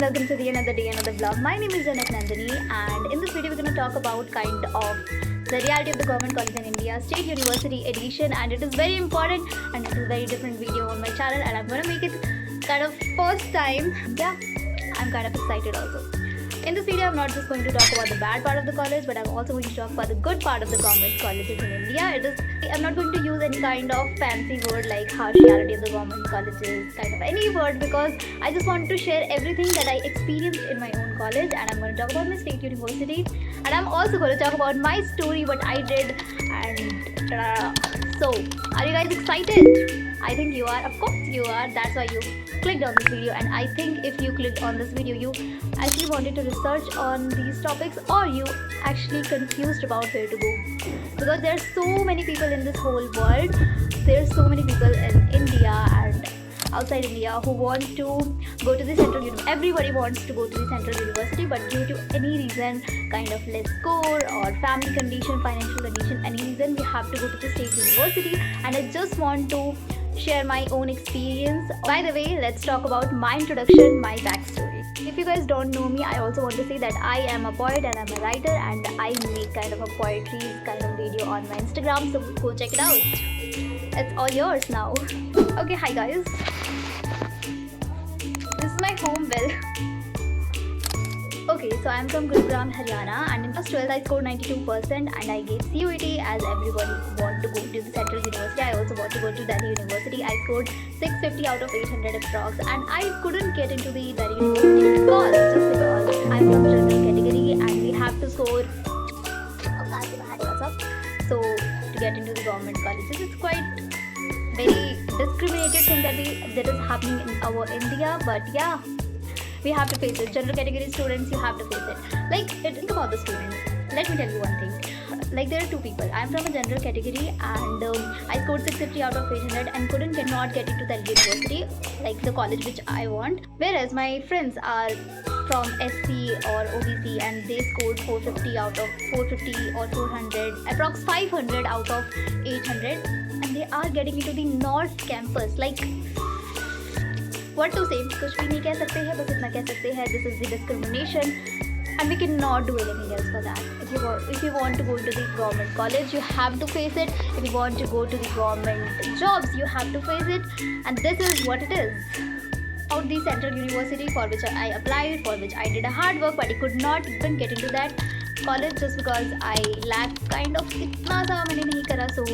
welcome to the another day, another vlog. My name is Janak Nandini, and in this video we're going to talk about kind of the reality of the government college in India, State University edition, and it is very important and it is a very different video on my channel, and I'm going to make it kind of first time. Yeah, I'm kind of excited also. In this video, I'm not just going to talk about the bad part of the college, but I'm also going to talk about the good part of the government colleges in India. I'm not going to use any kind of fancy word like harsh reality of the government colleges, kind of any word, because I just want to share everything that I experienced in my own college, and I'm going to talk about my state university, and I'm also going to talk about my story, what I did, and so, are you guys excited? I think you are. Of course you are. That's why you clicked on this video, and I think if you clicked on this video, you actually wanted to research on these topics, or you actually confused about where to go, because there are so many people in this whole world. There are so many people in India and outside India who want to go to the central university. Everybody wants to go to the central university, but due to any reason, kind of less score or family condition, financial condition, any reason, we have to go to the state university. And I just want to share my own experience. By the way, let's talk about my introduction, my backstory. If you guys don't know me, I also want to say that I am a poet and I'm a writer, and I make kind of a poetry kind of video on my Instagram, so go check it out. It's all yours now. Okay, hi guys. This is my home. Okay, so I'm from Gurugram, Haryana, and in class 12 I scored 92% and I gave CUET, as everybody want to go to the central university. I also want to go to Delhi University. I scored 650 out of 800 approx, and I couldn't get into the Delhi University because I'm from general category and we have to score. So to get into the government colleges, it's quite very discriminated thing that is happening in our India, but yeah, we have to face it. General category students, you have to face it. Like, think about the students. Let me tell you one thing. Like, there are two people. I'm from a general category, and I scored 650 out of 800 and cannot get into the university, like the college which I want. Whereas my friends are from SC or OBC and they scored 450 out of 450 or 400, approx 500 out of 800, and they are getting into the North campus. Like, what to say? कुछ भी नहीं कह सकते हैं, बस इतना कह सकते हैं. This is the discrimination, and we cannot do anything else for that. If you want to go to the government college, you have to face it. If you want to go to the government jobs, you have to face it, and this is what it is. Out the central university for which I applied, for which I did a hard work, but I could not even get into that college just because I lacked kind of इतना सा मैंने नहीं करा, so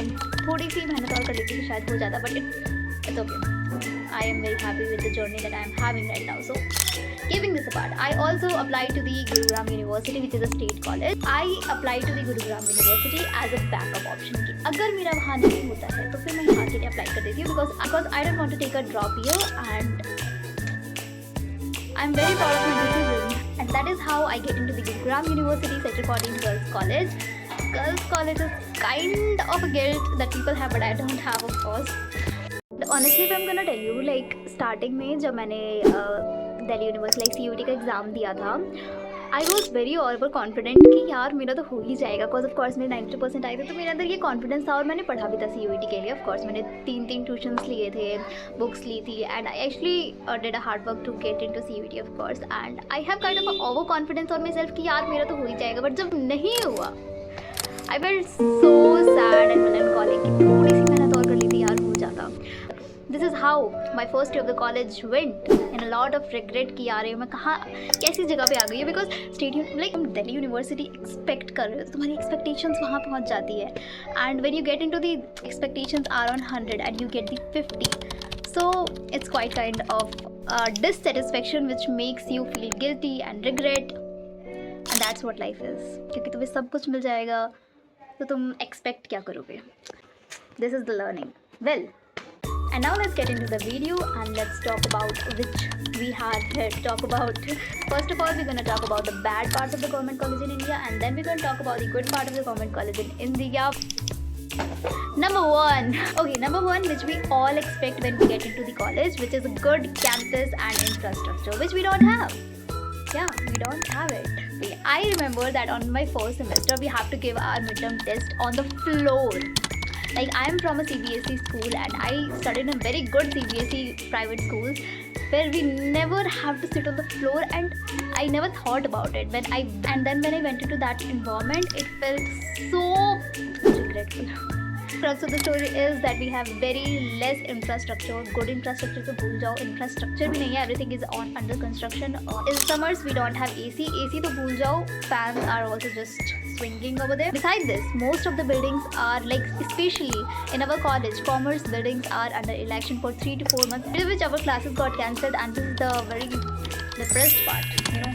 थोड़ी सी मेहनत और कर लेती तो शायद हो जाता, but it's okay. I am very happy with the journey that I am having right now. So, keeping this apart, I also applied to the Gurugram University, which is a state college. I applied to the Gurugram University as a backup option. अगर मेरा वहाँ नहीं होता है तो फिर मैं यहाँ के लिए अप्लाई कर देती हूँ, because I don't want to take a drop here, and I'm very proud of my decision. And that is how I get into the Gurugram University, Sector 14 Girls College. Girls College is kind of a guilt that people have, but I don't have, of course. Honestly, if I'm gonna tell you, like, starting में जब मैंने Delhi university like CUET का exam दिया था, I was very over confident कि यार मेरा तो हो ही जाएगा, बिकॉज ऑफ कोर्स मेरे 92% आए थे, तो मेरे अंदर ये कॉन्फिडेंस था, और मैंने पढ़ा भी था CUET के लिए. ऑफ कोर्स मैंने 3 ट्यूशन्स लिए थे, बुक्स ली थी, and I actually did a hard work to get into CUET, of course, and I have kind of over confidence on my self कि यार मेरा तो हो ही जाएगा. बट जब नहीं हुआ, I felt so sad and melancholic कि थोड़ी सी मेहनत और कर ली थी, यार हो जाता. This is how my first year of the college went, and a lot of regret कि यार मैं कहाँ कैसी जगह पे आ गई है, बिकॉज स्टेट लाइक तुम दिल्ली यूनिवर्सिटी एक्सपेक्ट कर रहे हो, तो तुम्हारी एक्सपेक्टेशंस वहाँ पहुँच जाती है, and when you get into the expectations are on 100 and you get the 50, so it's quite kind of dissatisfaction which makes you feel guilty and regret, and that's what life is. क्योंकि तुम्हें सब कुछ मिल जाएगा तो तुम expect क्या करोगे. This is the learning. Well, and now let's get into the video and let's talk about which we had here to talk about. First of all, we're going to talk about the bad parts of the government college in India, and then we're going to talk about the good part of the government college in India. Number one, which we all expect when we get into the college, which is a good campus and infrastructure, which we don't have. Yeah, we don't have it. I remember that on my first semester, we have to give our midterm test on the floor. Like, I'm from a CBSE school and I studied in a very good CBSE private schools, where we never have to sit on the floor, and I never thought about it when I went into that environment, it felt so regretful. Crux of the story is that we have very less infrastructure. Good infrastructure तो भूल जाओ, infrastructure भी नहीं है, everything is under construction. In summers we don't have AC तो भूल जाओ, fans are also just swinging over there. Besides this, most of the buildings are like, especially in our college, commerce buildings are under election for 3 to 4 months, due to which our classes got cancelled, and this is the very depressed part, you know.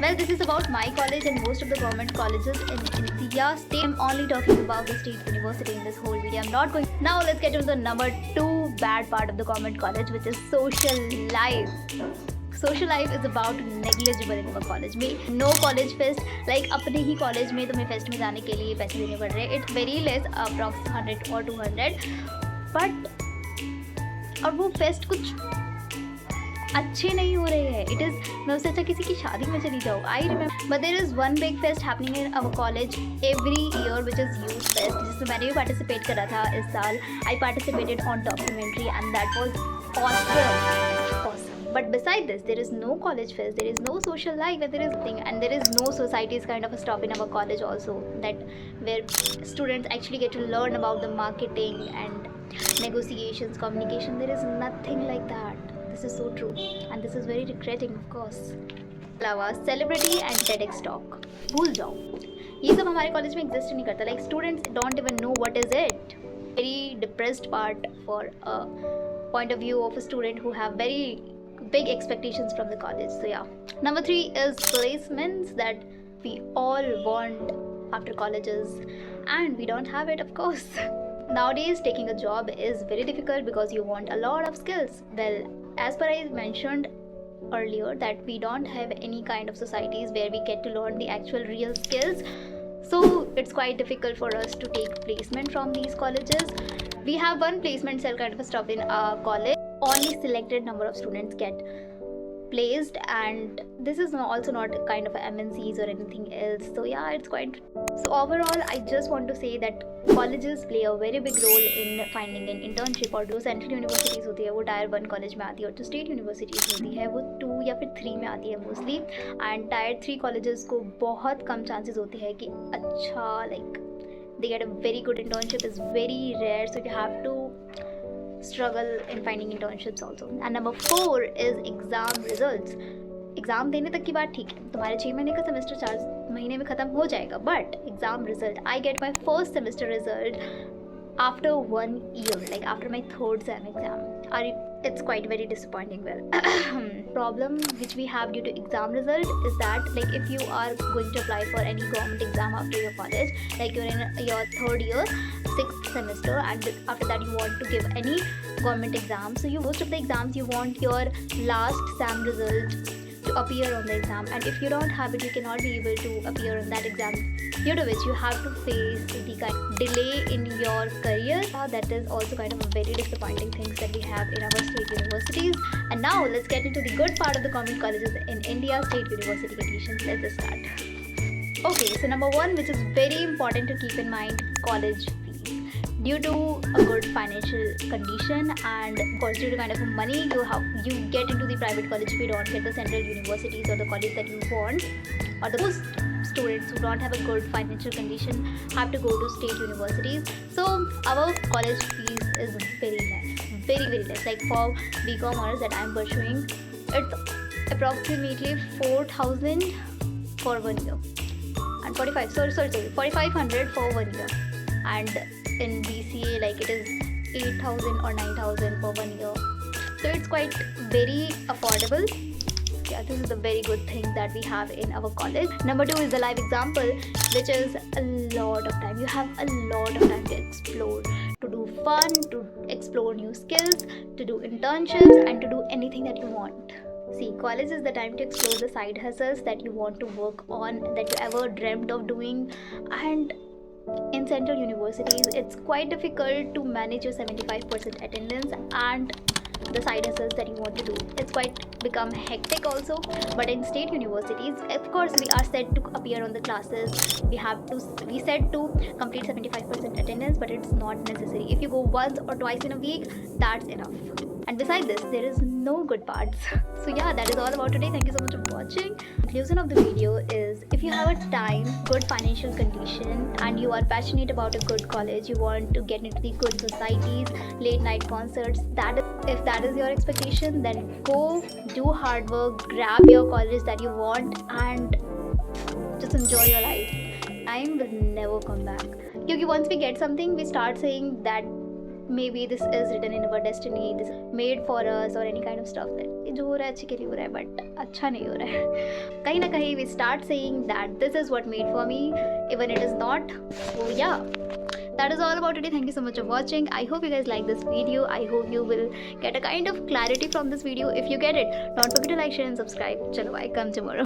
Well, this is about my college and most of the government colleges in India. I'm only talking about the state university in this whole video. I'm not going. Now let's get into the number 2 bad part of the government college, which is social life. Social life is about negligible in our college. No college fest. Like अपने ही college में तुम्हें fest में जाने के लिए पैसे देने पड़ रहे हैं. It's very less, approx 100 or 200. But और वो fest कुछ अच्छे नहीं हो रहे हैं. It is, मैं उससे अच्छा किसी की शादी में चली जाऊँ. I remember, but there is one big fest happening in our college every year, which is youth fest, जिसमें मैंने भी participate करा था इस साल. I participated on documentary and that was awesome. But beside this, there is no college fest, there is no social life, and there is no societies kind of a stop in our college also, that where students actually get to learn about the marketing and negotiations, communication. There is nothing like that. This is so true, and this is very regretting, of course. अलावा celebrity and TEDx talk भूल जाओ, ये सब हमारे college में exist नहीं करता. Like students don't even know what is it. Very depressed part for a point of view of a student who have very big expectations from the college. So yeah, number 3 is placements that we all want after colleges, and we don't have it, of course. Nowadays, taking a job is very difficult because you want a lot of skills. Well, as per I mentioned earlier, that we don't have any kind of societies where we get to learn the actual real skills. So it's quite difficult for us to take placement from these colleges. We have one placement cell kind of a stuff in our college. Only selected number of students get placed, and this is also not kind of a MNCs or anything else. So yeah, it's quite. So overall, I just want to say that colleges play a very big role in finding an internship. और जो central universities होती है वो tyre 1 college में आती है, और जो स्टेट यूनिवर्सिटीज़ होती है वो 2 या फिर 3 में आती है मोस्टली. एंड टायर 3 कॉलेजेस को बहुत कम चांसेस होते हैं कि अच्छा like they get a very good internship is very rare. So you have to struggle in finding internships also. And number 4 is exam results. Exam देने तक की बात ठीक है, तुम्हारे 6 महीने का सेमेस्टर 4 महीने में ख़त्म हो जाएगा. But exam result, I get my first semester result after 1 year, like after my 3rd sem exam. It's quite very disappointing. Well, problem which we have due to exam result is that like if you are going to apply for any government exam after your college, like you're in your 3rd year, 6th semester, and after that you want to give any government exam, so most of the exams you want your last sem result to appear on the exam, and if you don't have it, you cannot be able to appear on that exam, due to which you have to face the kind of delay in your career. That is also kind of a very disappointing things that we have in our state universities. And now let's get into the good part of the government colleges in India, state university conditions. Let's just start. Okay, so number 1, which is very important to keep in mind, college fees. Due to a good financial condition and of course due to kind of money you get into the private college, if you don't get the central universities or the college that you want, or those students who don't have a good financial condition have to go to state universities. So our college fees is very less, very less. Like for BCom honors that I am pursuing, it's approximately 4,000 for 1 year, and 4,500 for 1 year. And in BCA, like it is 8,000 or 9,000 for 1 year. So it's quite very affordable. Yeah, this is a very good thing that we have in our college. Number 2 is the live example, which is a lot of time. You have a lot of time to explore, to do fun, to explore new skills, to do internships, and to do anything that you want. See, college is the time to explore the side hustles that you want to work on, that you ever dreamt of doing. And in central universities, it's quite difficult to manage your 75% attendance and the side hustles that you want to do. It's quite become hectic also. But in state universities, of course, we are set to appear on the classes. We set to complete 75% attendance, but it's not necessary. If you go once or twice in a week, that's enough. And beside this, there is no good parts. So yeah, that is all about today. Thank you so much for watching. Conclusion of the video is, if you have a time, good financial condition, and you are passionate about a good college, you want to get into the good societies, late night concerts, if that is your expectation, then go do hard work, grab your college that you want, and just enjoy your life. Time will never come back. Because once we get something, we start saying that maybe this is written in our destiny, this is made for us, or any kind of stuff that ये जो हो रहा है अच्छे के लिए हो रहा है, but अच्छा नहीं हो रहा है. कहीं ना कहीं we start saying that this is what made for me, even it is not. So yeah, that is all about today. Thank you so much for watching. I hope you guys like this video. I hope you will get a kind of clarity from this video. If you get it, don't forget to like, share and subscribe. Chalo, I come tomorrow.